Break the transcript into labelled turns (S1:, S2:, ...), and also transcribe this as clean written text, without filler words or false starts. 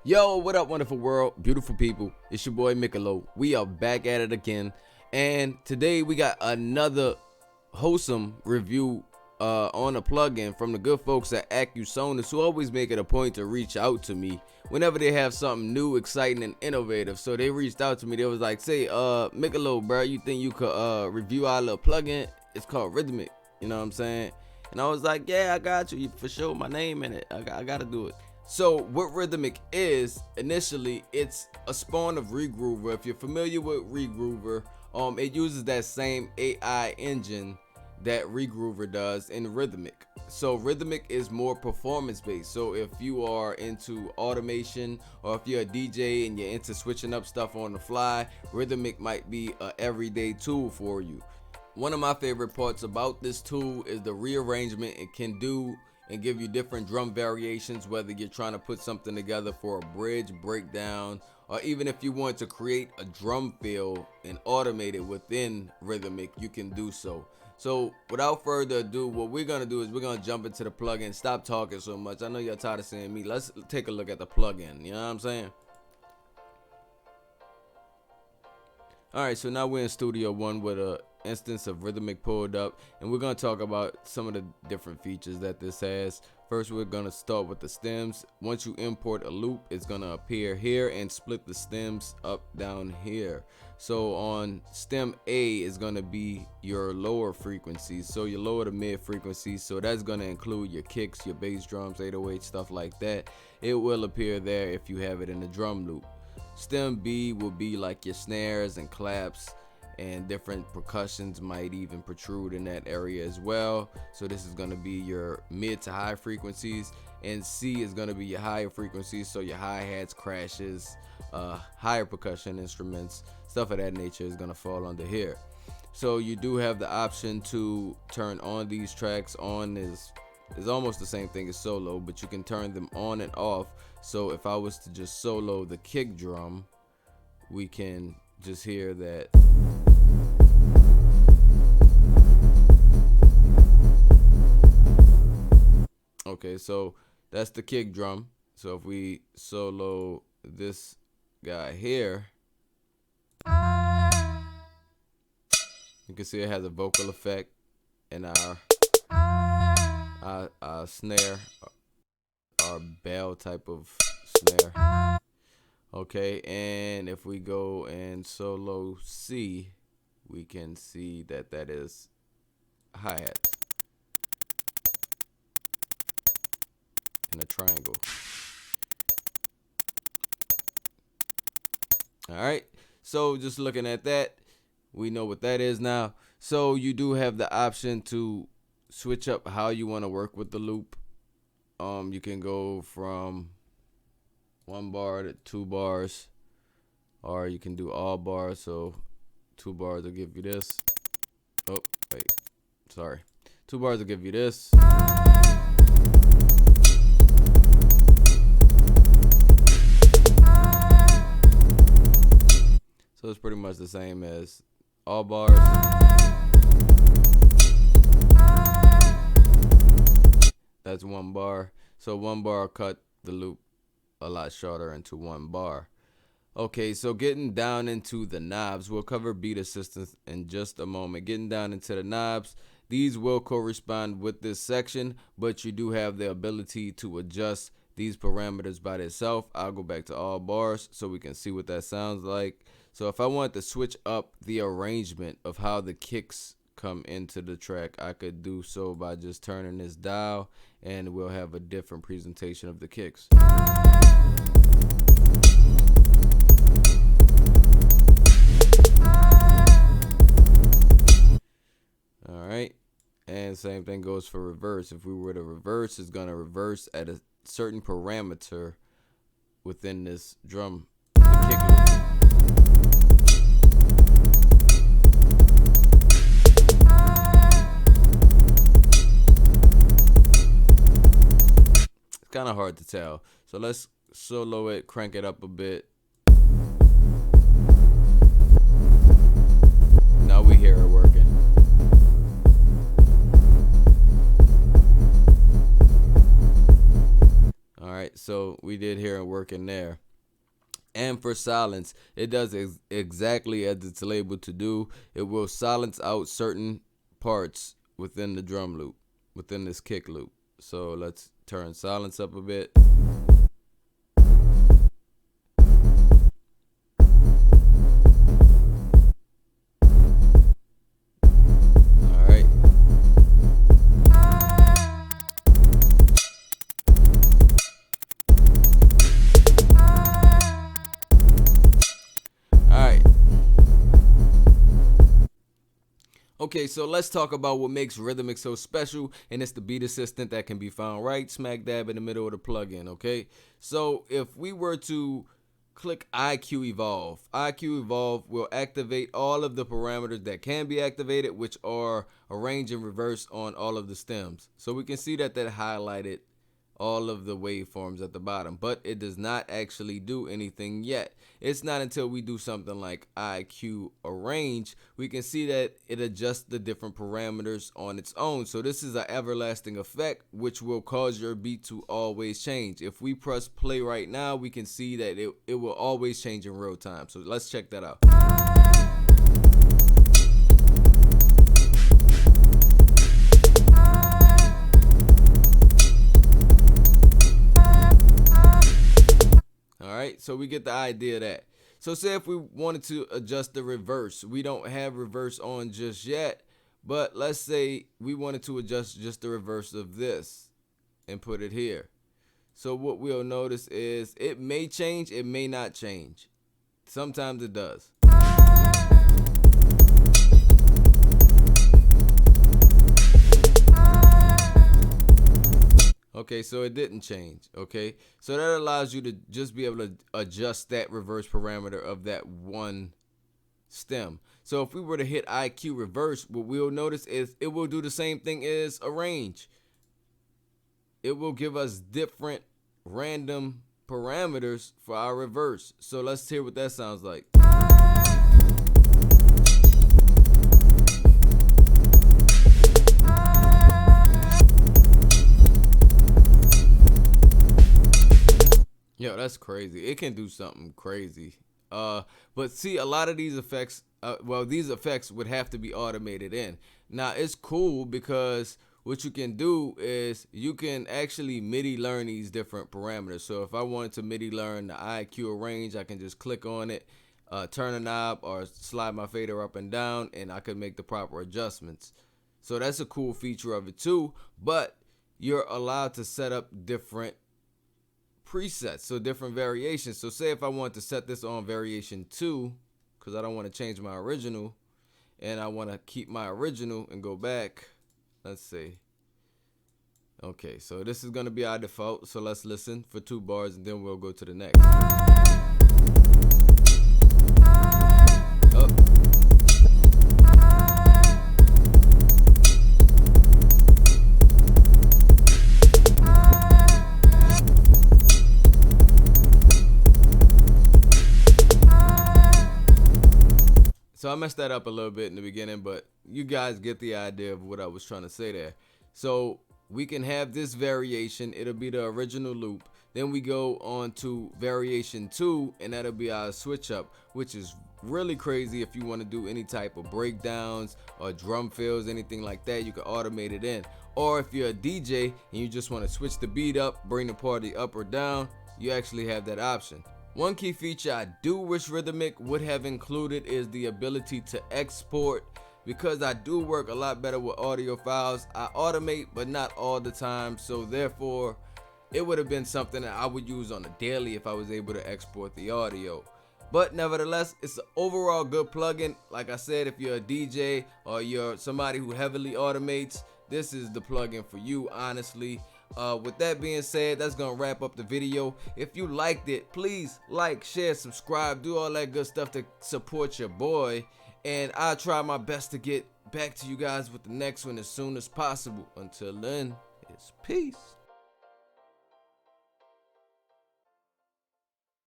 S1: Yo, what up, wonderful world, beautiful people? It's your boy Mikalo. We are back at it again, and today we got another wholesome review on a plugin from the good folks at Accusonus, who always make it a point to reach out to me whenever they have something new, exciting, and innovative. So they reached out to me. They was like, "Say, Mikalo, bro, you think you could review our little plugin? It's called Rhythmiq." You know what I'm saying? And I was like, "Yeah, I got you for sure. My name in it. I gotta do it." So what Rhythmiq is, initially, it's a spawn of Regroover. If you're familiar with Regroover, it uses that same AI engine that Regroover does in Rhythmiq. So Rhythmiq is more performance based. So if you are into automation, or if you're a DJ and you're into switching up stuff on the fly, Rhythmiq might be an everyday tool for you. One of my favorite parts about this tool is the rearrangement it can do and give you different drum variations, whether you're trying to put something together for a bridge, breakdown, or even if you want to create a drum fill and automate it within Rhythmiq, you can do so. So without further ado, what we're gonna do is we're gonna jump into the plugin. Stop talking so much. I know you're tired of seeing me. Let's take a look at the plugin. You know what I'm saying? All right, so now we're in Studio One with a instance of Rhythmiq pulled up, and we're going to talk about some of the different features that this has. First, we're going to start with the stems. Once you import a loop, it's going to appear here and split the stems up down here. So on stem A is going to be your lower frequencies, so your lower to mid frequencies. So that's going to include your kicks, your bass drums, 808, stuff like that. It will appear there if you have it in the drum loop. Stem B will be like your snares and claps, and different percussions might even protrude in that area as well. So this is going to be your mid to high frequencies, and C is going to be your higher frequencies, so your hi-hats, crashes, higher percussion instruments, stuff of that nature is going to fall under here. So you do have the option to turn on these tracks. On is almost the same thing as solo, but you can turn them on and off. So if I was to just solo the kick drum, we can just hear that. Okay, so that's the kick drum. So if we solo this guy here, you can see it has a vocal effect, and our snare, our bell type of snare. Okay, and if we go and solo C, we can see that that is hi-hat in a triangle. All right, so just looking at that, we know what that is now. So you do have the option to switch up how you want to work with the loop. You can go from 1 bar to 2 bars, or you can do all bars. So 2 bars will give you this. Oh, wait, sorry. 2 bars will give you this. So it's pretty much the same as all bars. That's 1 bar. So 1 bar cut the loop a lot shorter into 1 bar. Okay, so getting down into the knobs, we'll cover beat assistance in just a moment. Getting down into the knobs, these will correspond with this section, but you do have the ability to adjust these parameters by themselves. I'll go back to all bars so we can see what that sounds like. So if I want to switch up the arrangement of how the kicks come into the track, I could do so by just turning this dial, and we'll have a different presentation of the kicks. All right, and same thing goes for reverse. If we were to reverse, it's gonna reverse at a certain parameter within this drum, the kick loop. Kind of hard to tell, so let's solo it, crank it up a bit. Now we hear it working. All right, so we did here and work in there. And for silence, it does exactly as it's labeled to do. It will silence out certain parts within the drum loop, within this kick loop. So let's turn silence up a bit. Okay, so let's talk about what makes Rhythmiq so special, and it's the beat assistant that can be found right smack dab in the middle of the plugin, okay? So if we were to click IQ Evolve will activate all of the parameters that can be activated, which are arrange and reverse on all of the stems. So we can see that highlighted all of the waveforms at the bottom, but it does not actually do anything yet. It's not until we do something like IQ arrange we can see that it adjusts the different parameters on its own. So this is an everlasting effect which will cause your beat to always change. If we press play right now, we can see that it will always change in real time. So let's check that out. So we get the idea of that. So say if we wanted to adjust the reverse, we don't have reverse on just yet, but let's say we wanted to adjust just the reverse of this and put it here. So what we'll notice is it may change, it may not change. Sometimes it does. Okay, so it didn't change. Okay, so that allows you to just be able to adjust that reverse parameter of that one stem. So if we were to hit IQ reverse, what we'll notice is it will do the same thing as arrange. It will give us different random parameters for our reverse. So let's hear what that sounds like. Yo, that's crazy. It can do something crazy. But see, a lot of these effects, these effects would have to be automated in. Now, it's cool because what you can do is you can actually MIDI learn these different parameters. So if I wanted to MIDI learn the IQ range, I can just click on it, turn a knob, or slide my fader up and down, and I could make the proper adjustments. So that's a cool feature of it too. But you're allowed to set up different presets, so different variations. So say if I want to set this on variation 2 because I don't want to change my original and I want to keep my original and go back, let's see. Okay, so this is going to be our default, so let's listen for 2 bars and then we'll go to the next. So I messed that up a little bit in the beginning, but you guys get the idea of what I was trying to say there. So we can have this variation. It'll be the original loop. Then we go on to variation 2, and that'll be our switch up, which is really crazy if you want to do any type of breakdowns or drum fills, anything like that. You can automate it in. Or if you're a DJ and you just want to switch the beat up, bring the party up or down, you actually have that option. One key feature I do wish Rhythmiq would have included is the ability to export, because I do work a lot better with audio files. I automate, but not all the time, so therefore it would have been something that I would use on a daily if I was able to export the audio. But nevertheless, it's an overall good plugin. Like I said, if you're a DJ or you're somebody who heavily automates, this is the plugin for you, honestly. With that being said, that's gonna wrap up the video. If you liked it, please like, share, subscribe, do all that good stuff to support your boy, and I'll try my best to get back to you guys with the next one as soon as possible. Until then, it's peace.